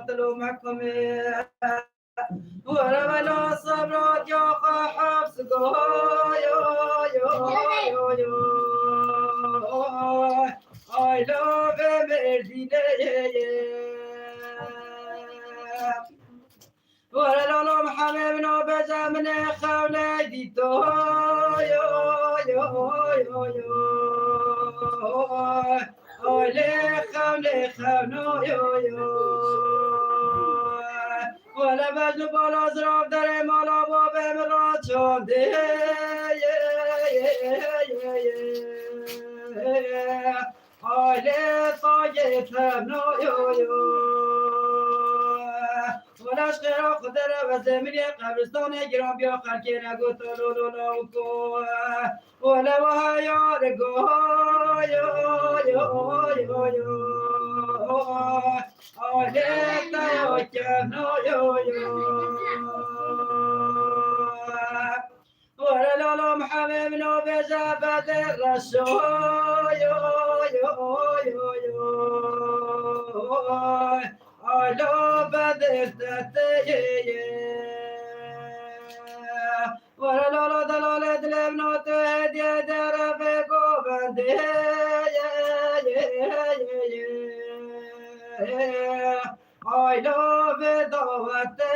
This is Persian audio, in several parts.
باطل محكمه ولا صبرات يا حبس I love ولا لهم حبيبنا بزمن خولي ديتو خولي خونو ولا بجن بالا زراب در مالا بابم را چانده آله طاگه تبنو ولش خیرا خود را و زمینی قبرستان گرام بیا خرکی نگو تلولو نوکو وله و هیار گو آله تیا کنو وله لالم حبیبنو بزبد رسو آلو بدرتته ولا لا دلال دلم هدیه در بگو بنده آلو بداوته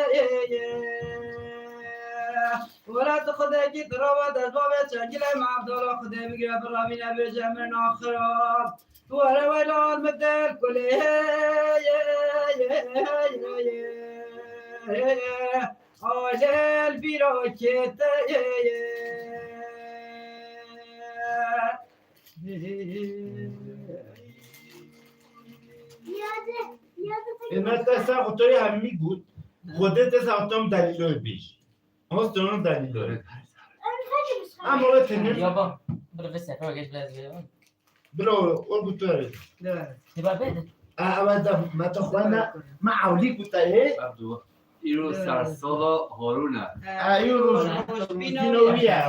ولا تخذ کی تراوت از باب چنگل معبدالله خدا بگیره برای نبی جمع آخرام ولا المدل كله على البراكة من تسا خطوری همی بود خودت تسا خطوم دلیل بیش هست دونم دلیل داره اما وقت تنیم یابا برو بسه رو گش لازم برو اول بطوره تبا بده اول ده ما تخوانا ما عولی بطاره عبدو ایرو سرسالا هارونه ایو روشبینویه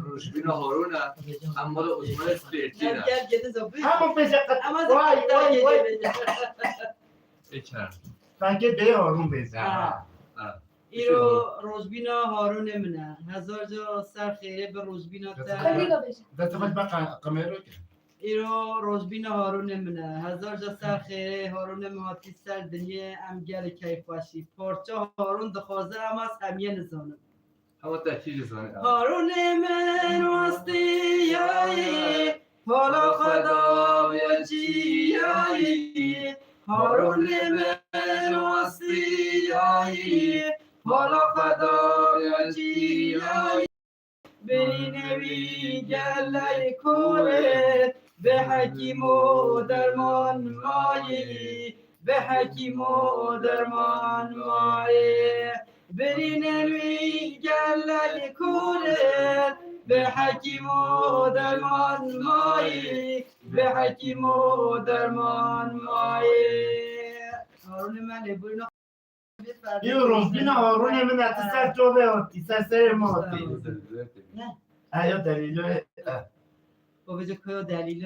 روشبینا هارونه اما ده عثمان سپیرتینه همون پیشه قد وای وای ایچن فنکه ده هارون بیزه ایرو روزبینا هارون منه هزار جا سر خیره به روزبینا تا ده تفت بقى قميرو ایرو روزبینا هارون منه هزار جا سر خیره هارون مهاتی سر دنیا ام گل کیف باشی پارچه هارون دخوازه هم از همیه نزانم همه تحکیل زنه هارون من واسطیایی حالا خدا بچیایی هارون من واسطیایی حالا خدا بچیایی بری نوی گلای کوره به حکیم و درمان مایی به حکیم و درمان مایی بری نوی گلای کوره به حکیم و درمان مایی به حکیم و درمان مایی هارون من بوینا ایو روشبینا هارون من اتسر توبه هاتی سر ماتی نه ايوه دليله بابا جو دلیل